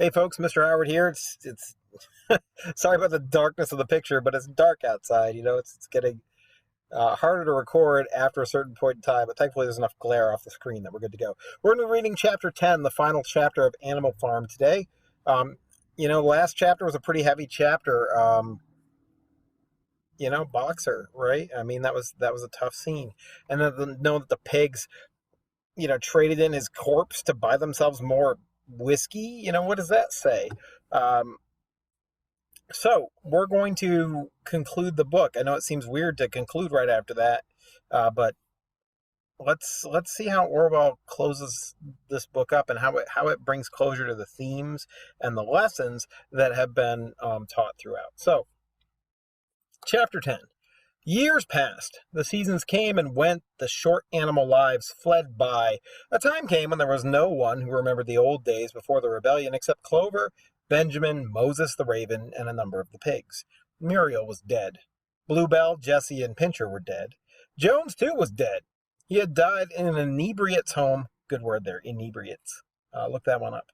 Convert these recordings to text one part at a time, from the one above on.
Hey folks, Mr. Howard here. It's sorry about the darkness of the picture, but it's dark outside. It's getting harder to record after a certain point in time, but thankfully there's enough glare off the screen that we're good to go. We're going to be reading chapter 10, the final chapter of Animal Farm today. Last chapter was a pretty heavy chapter. Boxer, right? I mean, that was a tough scene. And then to know that the pigs, traded in his corpse to buy themselves more whiskey. What does that say? So we're going to conclude the book. I know it seems weird to conclude right after that, but let's see how Orwell closes this book up and how it brings closure to the themes and the lessons that have been taught throughout. So, chapter 10. Years passed. The seasons came and went. The short animal lives fled by. A time came when there was no one who remembered the old days before the rebellion except Clover, Benjamin, Moses the raven, and a number of the pigs. Muriel was dead. Bluebell, Jessie, and Pincher were dead. Jones, too, was dead. He had died in an inebriate's home. Good word there, inebriates. Look that one up.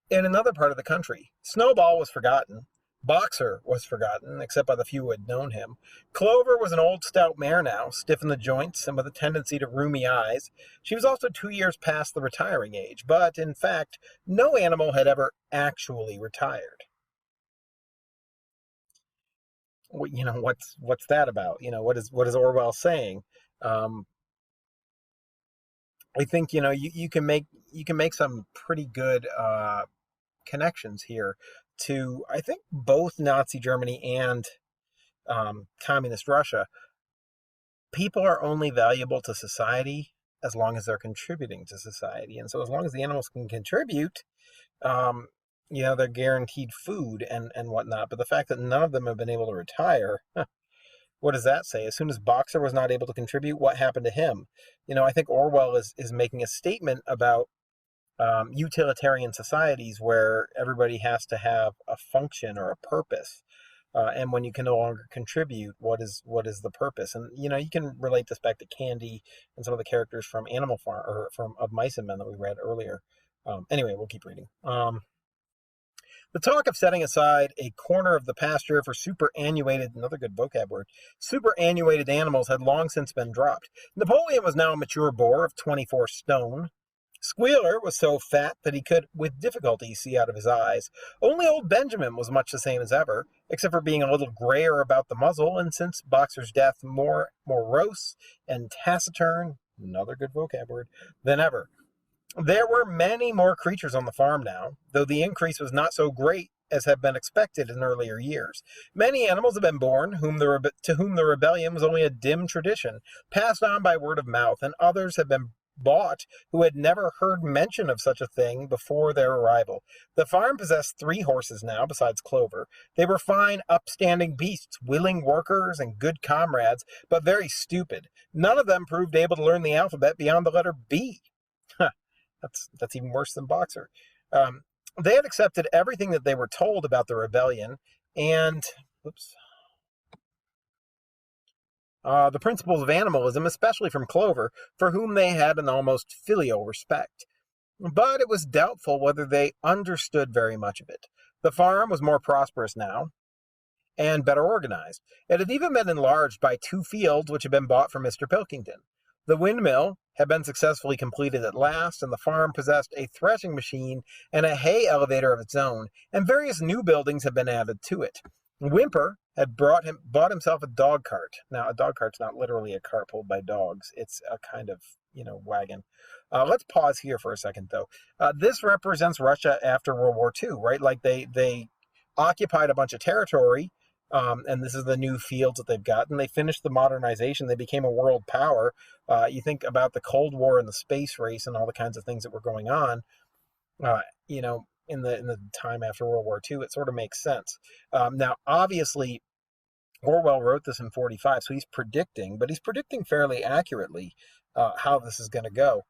In another part of the country. Snowball was forgotten. Boxer was forgotten, except by the few who had known him. Clover was an old stout mare now, stiff in the joints and with a tendency to rheumy eyes. She was also 2 years past the retiring age, but, in fact, no animal had ever actually retired. What's that about? What is Orwell saying? I think, you can make some pretty good connections here to, I think, both Nazi Germany and communist Russia. People are only valuable to society as long as they're contributing to society. And so as long as the animals can contribute, they're guaranteed food and whatnot. But the fact that none of them have been able to retire, what does that say? As soon as Boxer was not able to contribute, what happened to him? I think Orwell is making a statement about utilitarian societies where everybody has to have a function or a purpose. And when you can no longer contribute, what is the purpose? And, you can relate this back to Candy and some of the characters from Animal Farm, or of Mice and Men that we read earlier. Anyway, we'll keep reading. The talk of setting aside a corner of the pasture for superannuated, another good vocab word, superannuated animals had long since been dropped. Napoleon was now a mature boar of 24 stone. Squealer was so fat that he could, with difficulty, see out of his eyes. Only old Benjamin was much the same as ever, except for being a little grayer about the muzzle, and since Boxer's death, more morose and taciturn, another good vocab word, than ever. There were many more creatures on the farm now, though the increase was not so great as had been expected in earlier years. Many animals had been born, to whom the rebellion was only a dim tradition, passed on by word of mouth, and others had been bought who had never heard mention of such a thing before their arrival. The farm possessed 3 horses now, besides Clover. They were fine, upstanding beasts, willing workers and good comrades, but very stupid. None of them proved able to learn the alphabet beyond the letter B. That's even worse than Boxer. They had accepted everything that they were told about the rebellion, and the principles of animalism, especially from Clover, for whom they had an almost filial respect. But it was doubtful whether they understood very much of it. The farm was more prosperous now, and better organized. It had even been enlarged by 2 fields which had been bought from Mr. Pilkington. The windmill had been successfully completed at last, and the farm possessed a threshing machine and a hay elevator of its own, and various new buildings had been added to it. Whymper had bought himself a dog cart. Now, a dog cart's not literally a cart pulled by dogs. It's a kind of, wagon. Let's pause here for a second, though. This represents Russia after World War II, right? Like they occupied a bunch of territory, and this is the new fields that they've gotten. They finished the modernization. They became a world power. You think about the Cold War and the space race and all the kinds of things that were going on, in the time after World War II, it sort of makes sense. Now, obviously, Orwell wrote this in 1945, so he's predicting fairly accurately how this is going to go.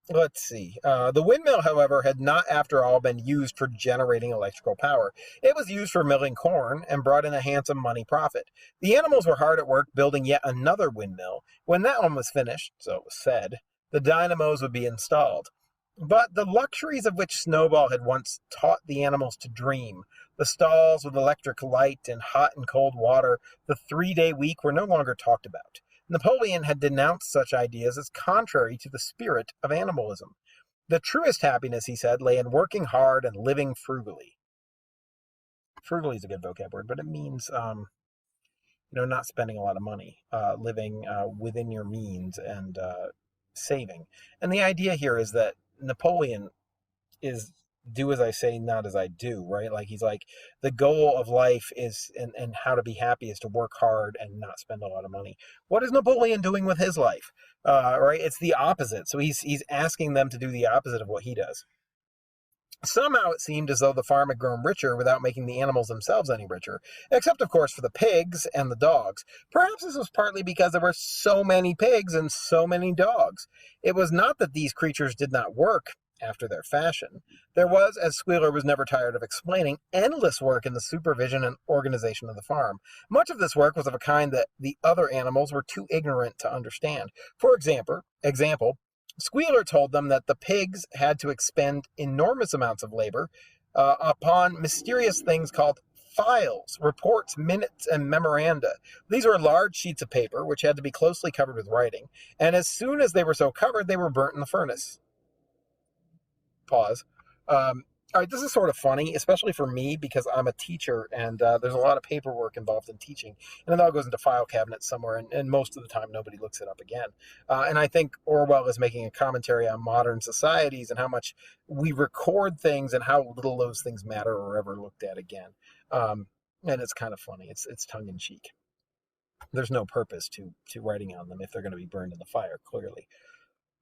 Let's see. The windmill, however, had not, after all, been used for generating electrical power. It was used for milling corn and brought in a handsome money profit. The animals were hard at work building yet another windmill. When that one was finished, so it was said, the dynamos would be installed. But the luxuries of which Snowball had once taught the animals to dream, the stalls with electric light and hot and cold water, the 3-day week, were no longer talked about. Napoleon had denounced such ideas as contrary to the spirit of animalism. The truest happiness, he said, lay in working hard and living frugally. Frugally is a good vocab word, but it means not spending a lot of money, living within your means and saving. And the idea here is that Napoleon is do as I say, not as I do, right? Like he's like, the goal of life is, and how to be happy is to work hard and not spend a lot of money. What is Napoleon doing with his life? Right? It's the opposite. So he's asking them to do the opposite of what he does. Somehow it seemed as though the farm had grown richer without making the animals themselves any richer, except, of course, for the pigs and the dogs. Perhaps this was partly because there were so many pigs and so many dogs. It was not that these creatures did not work after their fashion. There was, as Squealer was never tired of explaining, endless work in the supervision and organization of the farm. Much of this work was of a kind that the other animals were too ignorant to understand. For example, Squealer told them that the pigs had to expend enormous amounts of labor upon mysterious things called files, reports, minutes, and memoranda. These were large sheets of paper which had to be closely covered with writing, and as soon as they were so covered, they were burnt in the furnace. Pause. All right, this is sort of funny, especially for me, because I'm a teacher, and there's a lot of paperwork involved in teaching, and it all goes into file cabinets somewhere, and most of the time nobody looks it up again. And I think Orwell is making a commentary on modern societies and how much we record things and how little those things matter or ever looked at again. And it's kind of funny. It's tongue-in-cheek. There's no purpose to writing on them if they're going to be burned in the fire, clearly.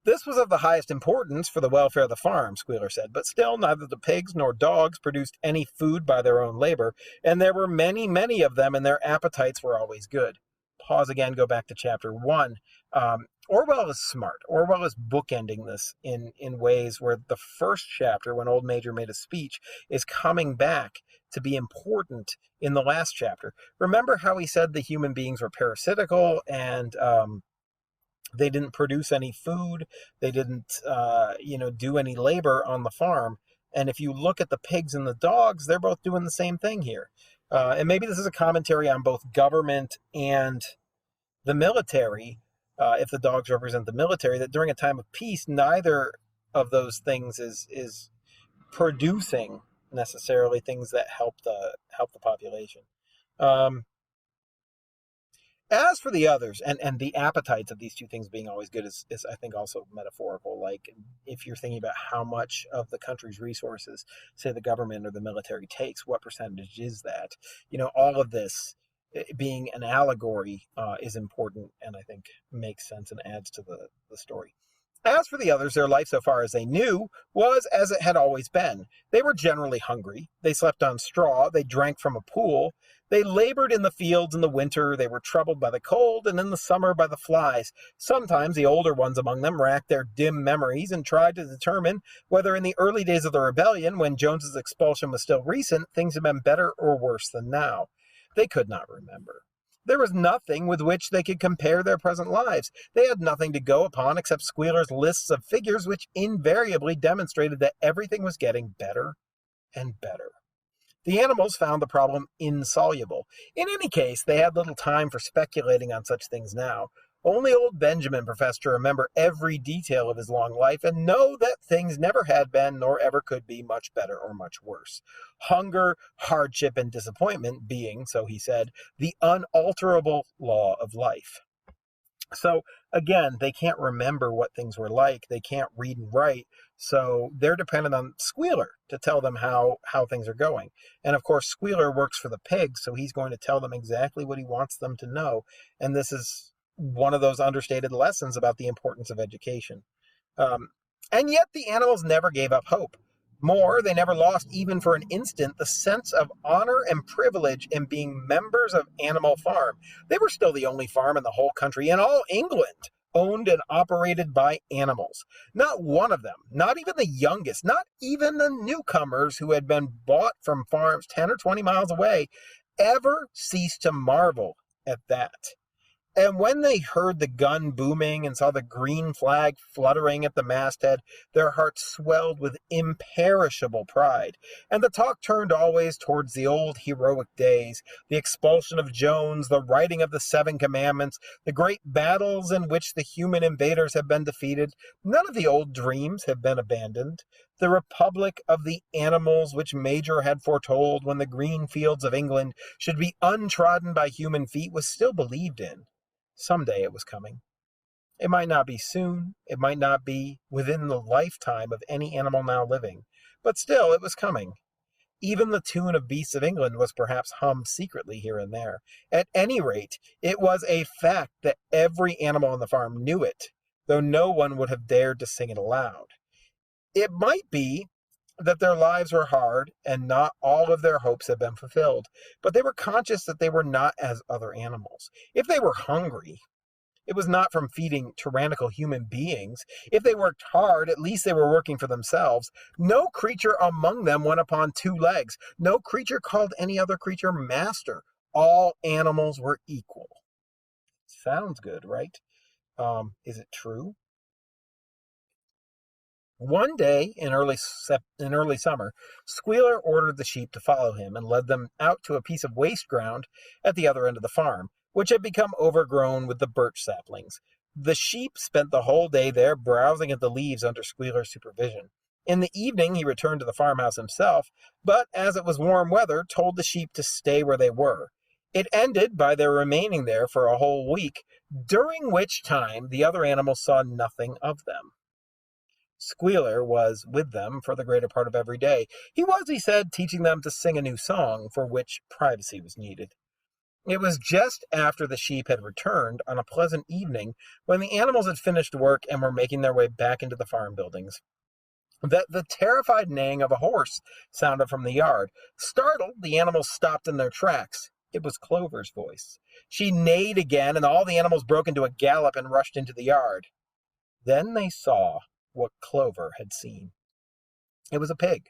This was of the highest importance for the welfare of the farm, Squealer said, but still neither the pigs nor dogs produced any food by their own labor, and there were many, many of them, and their appetites were always good. Pause again, go back to chapter 1. Orwell is smart. Orwell is bookending this in ways where the first chapter, when Old Major made a speech, is coming back to be important in the last chapter. Remember how he said the human beings were parasitical and they didn't produce any food. They didn't, do any labor on the farm. And if you look at the pigs and the dogs, they're both doing the same thing here. And maybe this is a commentary on both government and the military, if the dogs represent the military, that during a time of peace, neither of those things is producing necessarily things that help the population. As for the others, and the appetites of these two things being always good is I think also metaphorical. Like if you're thinking about how much of the country's resources, say the government or the military takes, what percentage is that? All of this being an allegory is important, and I think makes sense and adds to the story. As for the others, their life so far as they knew was as it had always been. They were generally hungry. They slept on straw. They drank from a pool. They labored in the fields in the winter. They were troubled by the cold, and in the summer by the flies. Sometimes the older ones among them racked their dim memories and tried to determine whether in the early days of the rebellion, when Jones's expulsion was still recent, things had been better or worse than now. They could not remember. There was nothing with which they could compare their present lives. They had nothing to go upon except Squealer's lists of figures, which invariably demonstrated that everything was getting better and better. The animals found the problem insoluble. In any case, they had little time for speculating on such things now. Only old Benjamin professed to remember every detail of his long life and know that things never had been nor ever could be much better or much worse. Hunger, hardship, and disappointment being, so he said, the unalterable law of life. So again, they can't remember what things were like. They can't read and write. So they're dependent on Squealer to tell them how things are going. And of course, Squealer works for the pigs, so he's going to tell them exactly what he wants them to know. And this is one of those understated lessons about the importance of education. And yet the animals never gave up hope. More, they never lost even for an instant the sense of honor and privilege in being members of Animal Farm. They were still the only farm in the whole country, in all England, owned and operated by animals. Not one of them, not even the youngest, not even the newcomers who had been bought from farms 10 or 20 miles away, ever ceased to marvel at that. And when they heard the gun booming and saw the green flag fluttering at the masthead, their hearts swelled with imperishable pride. And the talk turned always towards the old heroic days, the expulsion of Jones, the writing of the Seven Commandments, the great battles in which the human invaders have been defeated. None of the old dreams have been abandoned. The republic of the animals which Major had foretold when the green fields of England should be untrodden by human feet was still believed in. Someday it was coming. It might not be soon, it might not be within the lifetime of any animal now living, but still it was coming. Even the tune of Beasts of England was perhaps hummed secretly here and there. At any rate, it was a fact that every animal on the farm knew it, though no one would have dared to sing it aloud. It might be that their lives were hard and not all of their hopes had been fulfilled, but they were conscious that they were not as other animals. If they were hungry, it was not from feeding tyrannical human beings. If they worked hard, at least they were working for themselves. No creature among them went upon two legs. No creature called any other creature master. All animals were equal. Sounds good, right? Is it true? One day in early summer, Squealer ordered the sheep to follow him and led them out to a piece of waste ground at the other end of the farm, which had become overgrown with the birch saplings. The sheep spent the whole day there browsing at the leaves under Squealer's supervision. In the evening, he returned to the farmhouse himself, but as it was warm weather, told the sheep to stay where they were. It ended by their remaining there for a whole week, during which time the other animals saw nothing of them. Squealer was with them for the greater part of every day. He was, he said, teaching them to sing a new song for which privacy was needed. It was just after the sheep had returned on a pleasant evening, when the animals had finished work and were making their way back into the farm buildings, that the terrified neighing of a horse sounded from the yard. Startled, the animals stopped in their tracks. It was Clover's voice. She neighed again, and all the animals broke into a gallop and rushed into the yard. Then they saw what Clover had seen. It was a pig,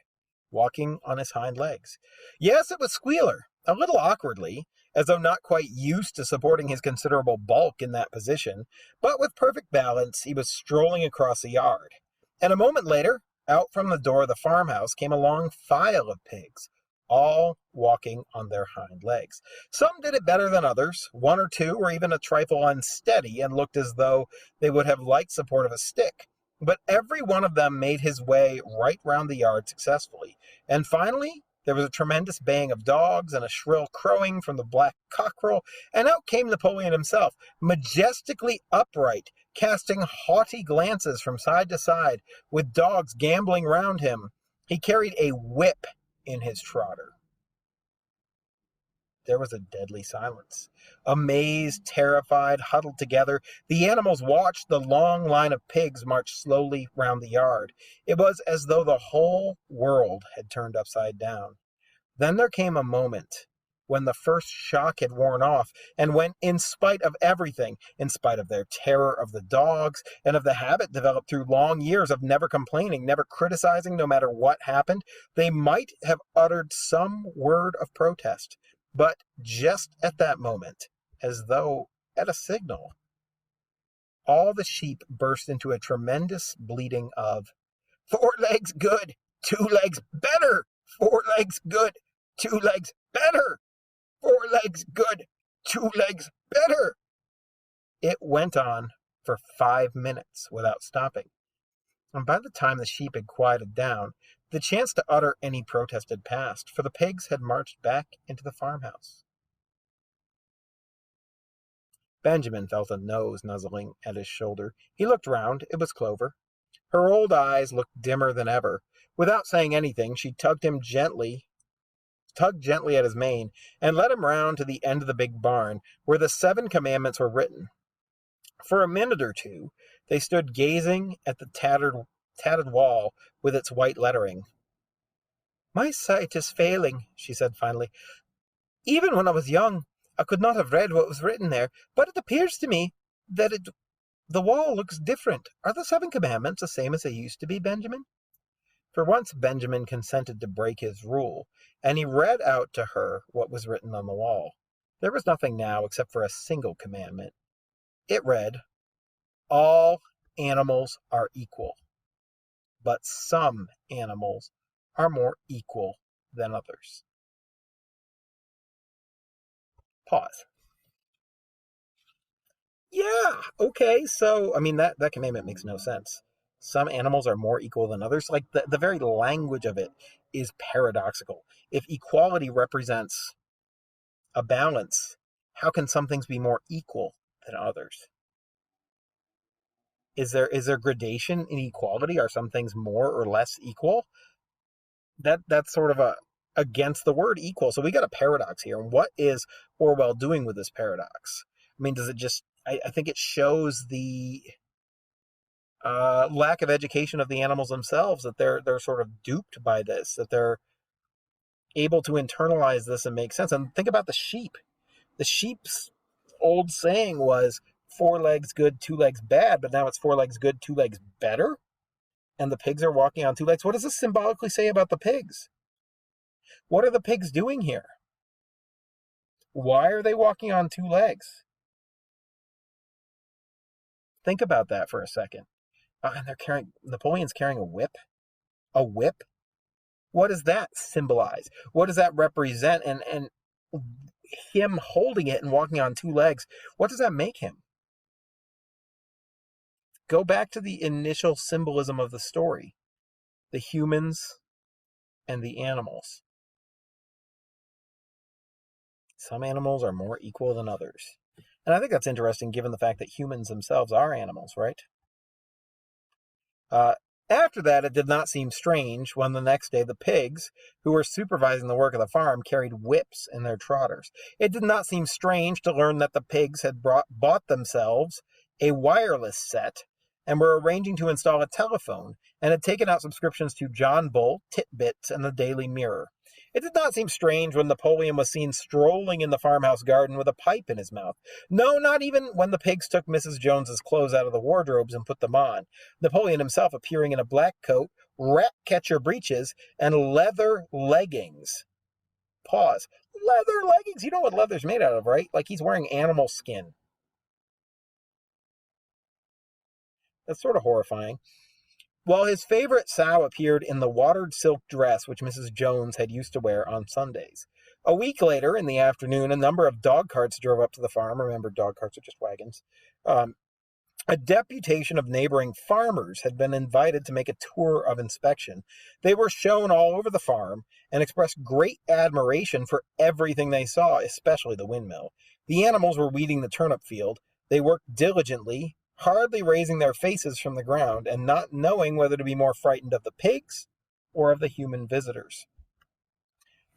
walking on his hind legs. Yes, it was Squealer, a little awkwardly, as though not quite used to supporting his considerable bulk in that position, but with perfect balance he was strolling across the yard. And a moment later, out from the door of the farmhouse came a long file of pigs, all walking on their hind legs. Some did it better than others. One or two were even a trifle unsteady and looked as though they would have liked support of a stick. But every one of them made his way right round the yard successfully. And finally, there was a tremendous baying of dogs and a shrill crowing from the black cockerel, and out came Napoleon himself, majestically upright, casting haughty glances from side to side, with dogs gamboling round him. He carried a whip in his trotter. There was a deadly silence. Amazed, terrified, huddled together, the animals watched the long line of pigs march slowly round the yard. It was as though the whole world had turned upside down. Then there came a moment when the first shock had worn off, and when, in spite of everything, in spite of their terror of the dogs, and of the habit developed through long years of never complaining, never criticizing, no matter what happened, they might have uttered some word of protest. But just at that moment, as though at a signal, all the sheep burst into a tremendous bleating of, "4 legs good, 2 legs better! 4 legs good, 2 legs better! 4 legs good, 2 legs better!" It went on for 5 minutes without stopping, and by the time the sheep had quieted down, the chance to utter any protest had passed, for the pigs had marched back into the farmhouse. Benjamin felt a nose nuzzling at his shoulder. He looked round. It was Clover. Her old eyes looked dimmer than ever. Without saying anything, she tugged gently at his mane, and led him round to the end of the big barn, where the 7 commandments were written. For a minute or two, they stood gazing at the tattered wall with its white lettering. "My sight is failing," she said finally. "Even when I was young, I could not have read what was written there, but it appears to me that the wall looks different. Are the 7 commandments the same as they used to be, Benjamin?" For once Benjamin consented to break his rule, and he read out to her what was written on the wall. There was nothing now except for a single commandment. It read, all animals are equal, but some animals are more equal than others. Pause. Yeah, okay, so, I mean, that commandment makes no sense. Some animals are more equal than others. Like, the very language of it is paradoxical. If equality represents a balance, how can some things be more equal than others? Is there gradation in equality? Are some things more or less equal? That's sort of a against the word equal. So we got a paradox here. And what is Orwell doing with this paradox? I mean, does it just? I think it shows the lack of education of the animals themselves, that they're sort of duped by this, that they're able to internalize this and make sense. And think about the sheep. The sheep's old saying was 4 legs good, 2 legs bad, but now it's 4 legs good, 2 legs better. And the pigs are walking on 2 legs. What does this symbolically say about the pigs? What are the pigs doing here? Why are they walking on 2 legs? Think about that for a second. And Napoleon's carrying a whip. A whip? What does that symbolize? What does that represent? And him holding it and walking on 2 legs, what does that make him? Go back to the initial symbolism of the story. The humans and the animals. Some animals are more equal than others. And I think that's interesting given the fact that humans themselves are animals, right? Uh, After that, it did not seem strange when the next day the pigs, who were supervising the work of the farm, carried whips in their trotters. It did not seem strange to learn that the pigs had bought themselves a wireless set and were arranging to install a telephone, and had taken out subscriptions to John Bull, Titbits, and the Daily Mirror. It did not seem strange when Napoleon was seen strolling in the farmhouse garden with a pipe in his mouth. No, not even when the pigs took Mrs. Jones's clothes out of the wardrobes and put them on. Napoleon himself appearing in a black coat, rat catcher breeches, and leather leggings. Pause. Leather leggings? You know what leather's made out of, right? Like he's wearing animal skin. That's sort of horrifying. While his favorite sow appeared in the watered silk dress which Mrs. Jones had used to wear on Sundays. A week later, in the afternoon, a number of dog carts drove up to the farm. Remember, dog carts are just wagons. A deputation of neighboring farmers had been invited to make a tour of inspection. They were shown all over the farm and expressed great admiration for everything they saw, especially the windmill. The animals were weeding the turnip field. They worked diligently, hardly raising their faces from the ground, and not knowing whether to be more frightened of the pigs or of the human visitors.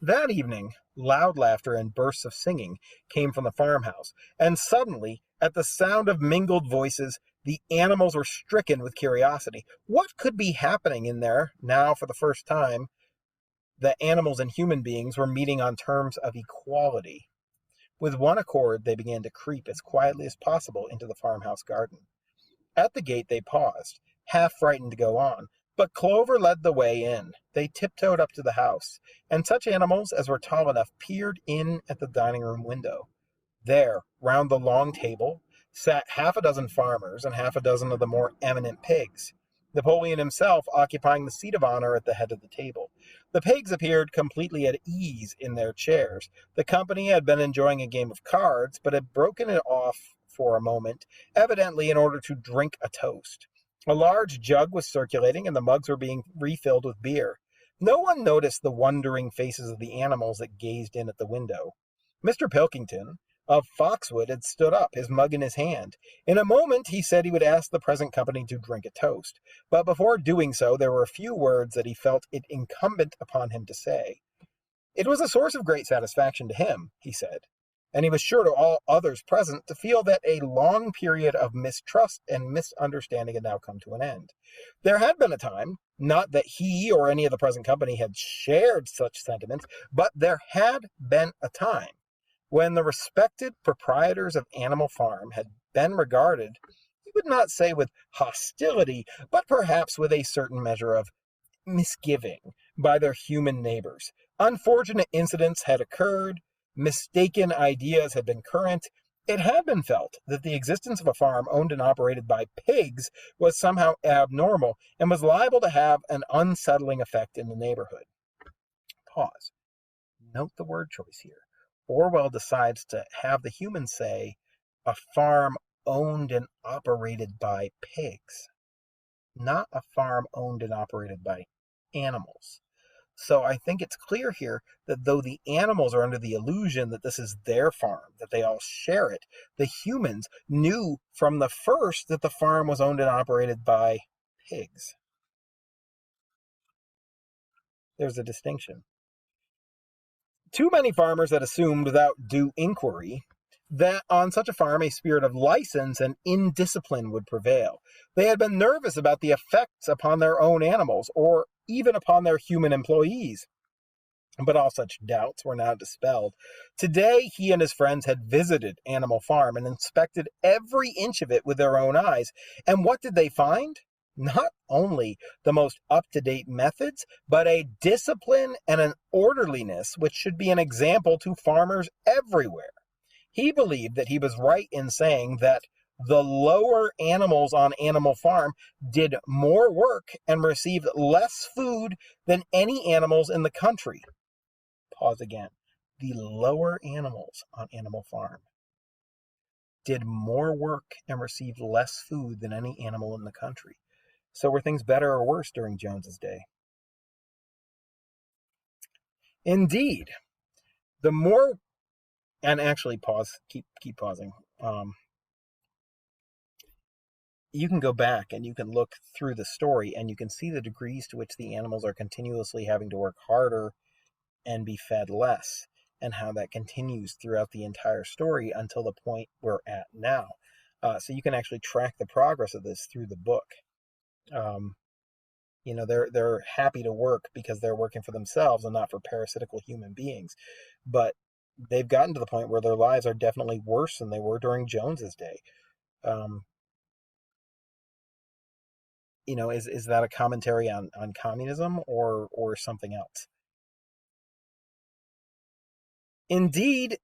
That evening, loud laughter and bursts of singing came from the farmhouse, and suddenly, at the sound of mingled voices, the animals were stricken with curiosity. What could be happening in there now? For the first time, the animals and human beings were meeting on terms of equality. With one accord, they began to creep as quietly as possible into the farmhouse garden. At the gate they paused, half frightened to go on, but Clover led the way in. They tiptoed up to the house, and such animals as were tall enough peered in at the dining room window. There, round the long table, sat half a dozen farmers and half a dozen of the more eminent pigs, Napoleon himself occupying the seat of honor at the head of the table. The pigs appeared completely at ease in their chairs. The company had been enjoying a game of cards, but had broken it off for a moment, evidently in order to drink a toast. A large jug was circulating, and the mugs were being refilled with beer. No one noticed the wondering faces of the animals that gazed in at the window. Mr. Pilkington of Foxwood had stood up, his mug in his hand. In a moment he said he would ask the present company to drink a toast, but before doing so there were a few words that he felt it incumbent upon him to say. It was a source of great satisfaction to him, he said, and he was sure to all others present to feel that a long period of mistrust and misunderstanding had now come to an end. There had been a time, not that he or any of the present company had shared such sentiments, but there had been a time when the respected proprietors of Animal Farm had been regarded, he would not say with hostility, but perhaps with a certain measure of misgiving by their human neighbors. Unfortunate incidents had occurred, mistaken ideas had been current, It had been felt that the existence of a farm owned and operated by pigs was somehow abnormal and was liable to have an unsettling effect in the neighborhood. Pause. Note the word choice here. Orwell decides to have the humans say, a farm owned and operated by pigs, not a farm owned and operated by animals. So I think it's clear here that though the animals are under the illusion that this is their farm, that they all share it, the humans knew from the first that the farm was owned and operated by pigs. There's a distinction. Too many farmers had assumed without due inquiry that on such a farm a spirit of license and indiscipline would prevail. They had been nervous about the effects upon their own animals or even upon their human employees. But all such doubts were now dispelled. Today, he and his friends had visited Animal Farm and inspected every inch of it with their own eyes. And what did they find? Not only the most up-to-date methods, but a discipline and an orderliness which should be an example to farmers everywhere. He believed that he was right in saying that the lower animals on Animal Farm did more work and received less food than any animals in the country. Pause again. The lower animals on Animal Farm did more work and received less food than any animal in the country. So were things better or worse during Jones's day? Indeed, the more, and actually pause, keep pausing. You can go back and you can look through the story and you can see the degrees to which the animals are continuously having to work harder and be fed less, and how that continues throughout the entire story until the point we're at now. So you can actually track the progress of this through the book. They're happy to work because they're working for themselves and not for parasitical human beings. But they've gotten to the point where their lives are definitely worse than they were during Jones's day. Is that a commentary on communism or something else? Indeed,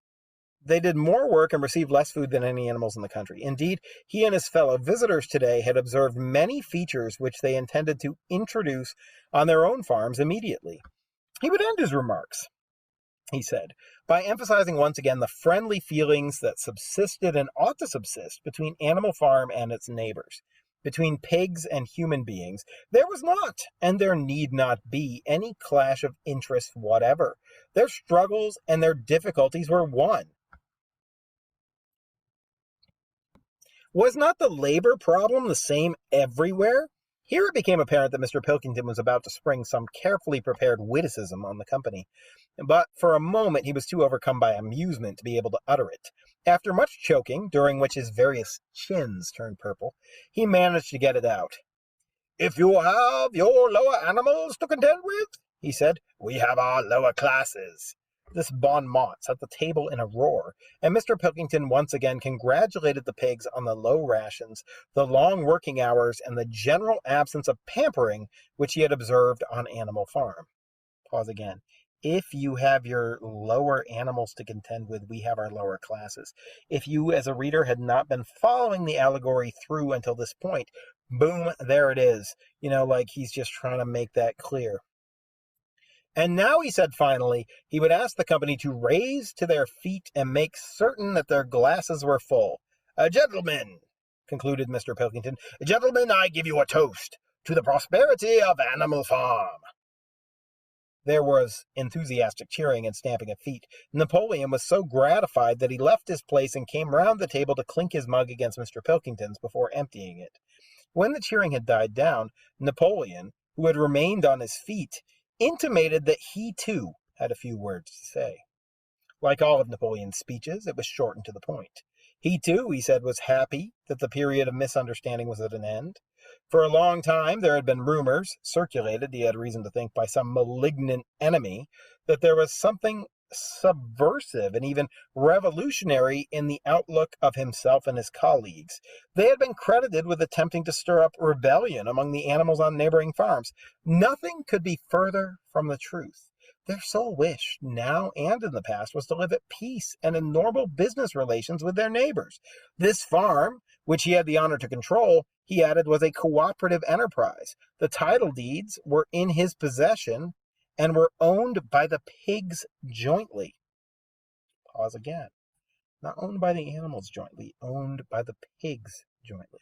they did more work and received less food than any animals in the country. Indeed, he and his fellow visitors today had observed many features which they intended to introduce on their own farms immediately. He would end his remarks, he said, by emphasizing once again the friendly feelings that subsisted and ought to subsist between Animal Farm and its neighbors. Between pigs and human beings, there was not, and there need not be, any clash of interest whatever. Their struggles and their difficulties were one. Was not the labor problem the same everywhere? Here it became apparent that Mr. Pilkington was about to spring some carefully prepared witticism on the company, but for a moment he was too overcome by amusement to be able to utter it. After much choking, during which his various chins turned purple, he managed to get it out. "If you have your lower animals to contend with," he said, "we have our lower classes." This bon mot set the table in a roar, and Mr. Pilkington once again congratulated the pigs on the low rations, the long working hours, and the general absence of pampering which he had observed on Animal Farm. Pause again. If you have your lower animals to contend with, we have our lower classes. If you, as a reader, had not been following the allegory through until this point, boom, there it is. Like he's just trying to make that clear. And now, he said finally, he would ask the company to raise to their feet and make certain that their glasses were full. "Gentlemen," concluded Mr. Pilkington, "gentlemen, I give you a toast to the prosperity of Animal Farm." There was enthusiastic cheering and stamping of feet. Napoleon was so gratified that he left his place and came round the table to clink his mug against Mr. Pilkington's before emptying it. When the cheering had died down, Napoleon, who had remained on his feet, intimated that he too had a few words to say. Like all of Napoleon's speeches, it was short and to the point. He too, he said, was happy that the period of misunderstanding was at an end. For a long time there had been rumors, circulated, he had reason to think, by some malignant enemy, that there was something subversive and even revolutionary in the outlook of himself and his colleagues. They had been credited with attempting to stir up rebellion among the animals on neighboring farms. Nothing could be further from the truth. Their sole wish, now and in the past, was to live at peace and in normal business relations with their neighbors. This farm, which he had the honor to control, he added, was a cooperative enterprise. The title deeds were in his possession and were owned by the pigs jointly. Pause again. Not owned by the animals jointly, owned by the pigs jointly.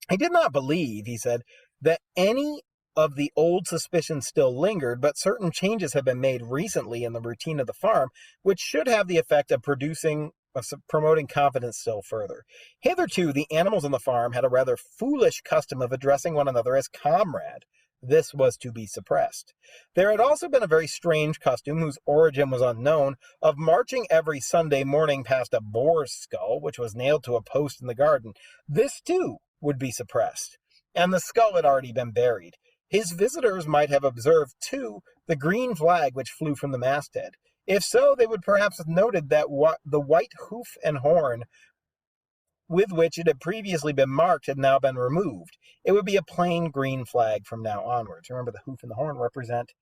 He did not believe, he said, that any of the old suspicions still lingered, but certain changes had been made recently in the routine of the farm, which should have the effect of promoting confidence still further. Hitherto, the animals on the farm had a rather foolish custom of addressing one another as comrade. This was to be suppressed. There had also been a very strange custom, whose origin was unknown, of marching every Sunday morning past a boar's skull, which was nailed to a post in the garden. This, too, would be suppressed, and the skull had already been buried. His visitors might have observed, too, the green flag which flew from the masthead. If so, they would perhaps have noted that the white hoof and horn with which it had previously been marked had now been removed. It would be a plain green flag from now onwards. Remember, the hoof and the horn represent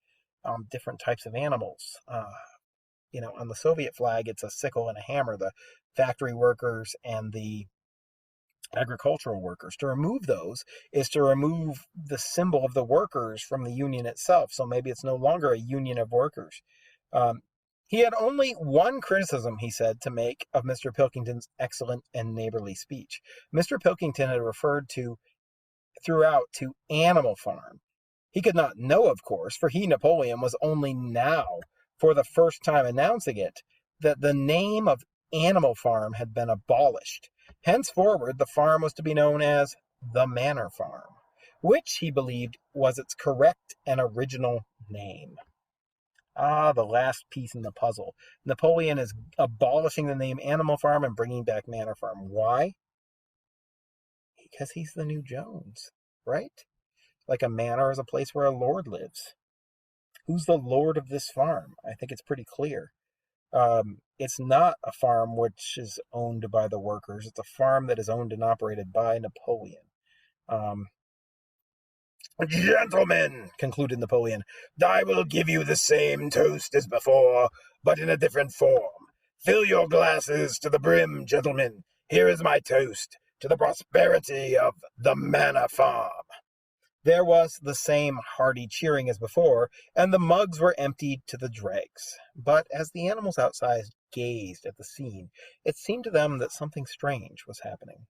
different types of animals. On the Soviet flag, it's a sickle and a hammer, the factory workers and the agricultural workers. To remove those is to remove the symbol of the workers from the union itself. So maybe it's no longer a union of workers. He had only one criticism, he said, to make of Mr. Pilkington's excellent and neighborly speech. Mr. Pilkington had referred throughout to Animal Farm. He could not know, of course, for he, Napoleon, was only now, for the first time announcing it, that the name of Animal Farm had been abolished. Henceforward, the farm was to be known as the Manor Farm, which he believed was its correct and original name. The last piece in the puzzle. Napoleon is abolishing the name Animal Farm and bringing back Manor Farm. Why? Because he's the new Jones, right? Like a manor is a place where a lord lives. Who's the lord of this farm? I think it's pretty clear. It's not a farm which is owned by the workers. It's a farm that is owned and operated by Napoleon. Gentlemen, concluded Napoleon, I will give you the same toast as before, but in a different form. Fill your glasses to the brim, gentlemen. Here is my toast to the prosperity of the Manor Farm. There was the same hearty cheering as before, and the mugs were emptied to the dregs. But as the animals outside gazed at the scene, it seemed to them that something strange was happening.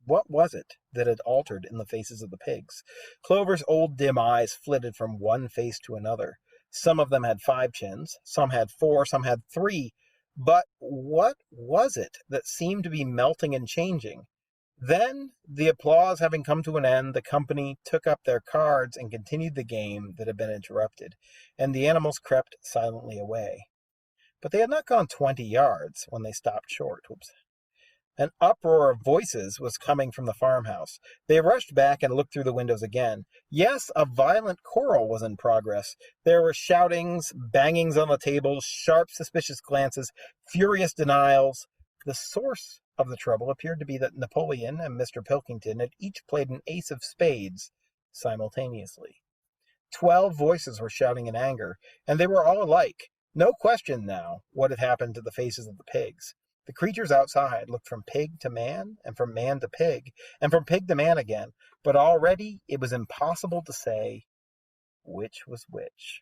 What was it that had altered in the faces of the pigs? Clover's old dim eyes flitted from one face to another. Some of them had 5 chins, some had 4, some had 3. But what was it that seemed to be melting and changing? Then, the applause having come to an end, the company took up their cards and continued the game that had been interrupted, and the animals crept silently away. But they had not gone 20 yards when they stopped short. An uproar of voices was coming from the farmhouse. They rushed back and looked through the windows again. Yes, a violent quarrel was in progress. There were shoutings, bangings on the tables, sharp, suspicious glances, furious denials. The source of the trouble appeared to be that Napoleon and Mr. Pilkington had each played an ace of spades simultaneously. 12 voices were shouting in anger, and they were all alike. No question now what had happened to the faces of the pigs. The creatures outside looked from pig to man, and from man to pig, and from pig to man again, but already it was impossible to say which was which.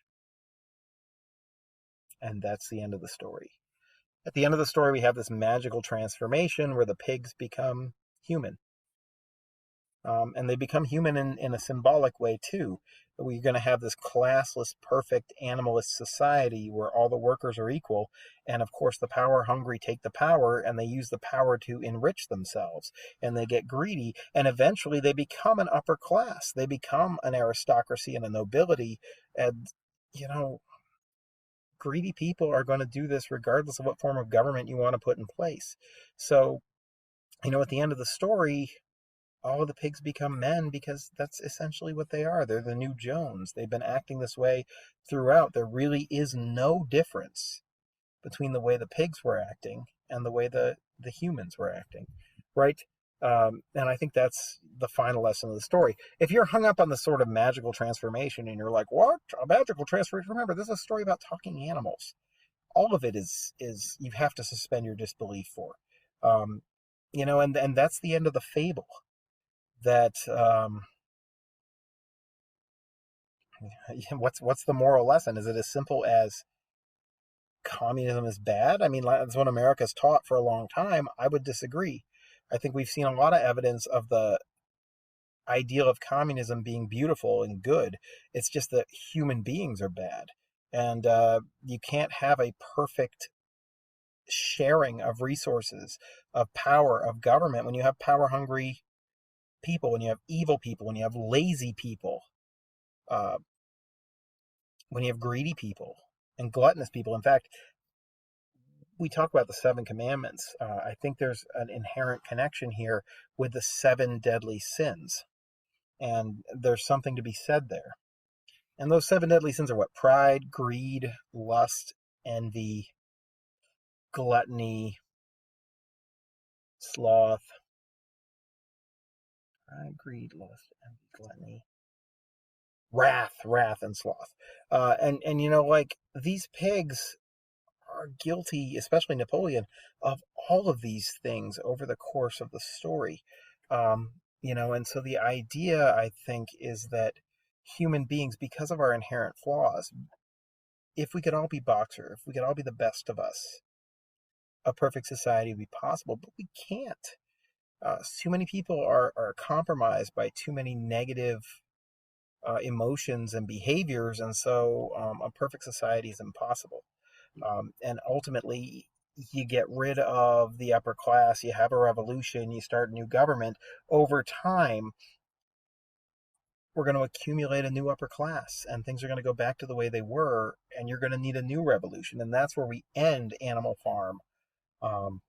And that's the end of the story. At the end of the story, we have this magical transformation where the pigs become human. And they become human in a symbolic way, too. We're going to have this classless, perfect animalist society where all the workers are equal. And, of course, the power-hungry take the power, and they use the power to enrich themselves. And they get greedy, and eventually they become an upper class. They become an aristocracy and a nobility. And, greedy people are going to do this regardless of what form of government you want to put in place. So, at the end of the story, all of the pigs become men because that's essentially what they are. They're the new Jones. They've been acting this way throughout. There really is no difference between the way the pigs were acting and the way the humans were acting, right? And I think that's the final lesson of the story. If you're hung up on the sort of magical transformation and you're like, what? A magical transformation? Remember, this is a story about talking animals. All of it is you have to suspend your disbelief for. Um, and that's the end of the fable. That what's the moral lesson? Is it as simple as communism is bad? I mean, that's what America's taught for a long time. I would disagree. I think we've seen a lot of evidence of the ideal of communism being beautiful and good. It's just that human beings are bad. And you can't have a perfect sharing of resources, of power, of government when you have power hungry people, when you have evil people, when you have lazy people, uh, when you have greedy people and gluttonous people. In fact, we talk about the seven commandments. I think there's an inherent connection here with the seven deadly sins. And there's something to be said there. And those seven deadly sins are what? Pride, greed, lust, envy, gluttony, sloth. Pride, greed, lust, envy, gluttony, wrath, and sloth. And like these pigs are guilty, especially Napoleon, of all of these things over the course of the story. Um, and so the idea, I think, is that human beings, because of our inherent flaws, if we could all be Boxer, if we could all be the best of us, a perfect society would be possible, but we can't. Too many people are compromised by too many negative emotions and behaviors, and so a perfect society is impossible. And ultimately, you get rid of the upper class, you have a revolution, you start a new government. Over time, we're going to accumulate a new upper class, and things are going to go back to the way they were, and you're going to need a new revolution. And that's where we end Animal Farm. Um,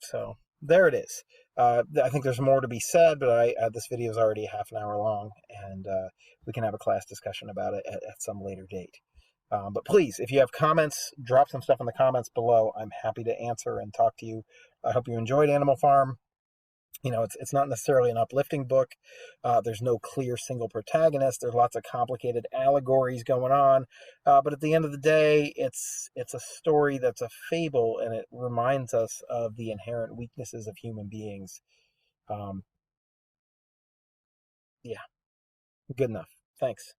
so there it is. I think there's more to be said, but this video is already half an hour long, and we can have a class discussion about it at some later date. But please, if you have comments, drop some stuff in the comments below. I'm happy to answer and talk to you. I hope you enjoyed Animal Farm. It's not necessarily an uplifting book. There's no clear single protagonist. There's lots of complicated allegories going on. But at the end of the day, it's a story that's a fable, and it reminds us of the inherent weaknesses of human beings. Um, yeah, good enough. Thanks.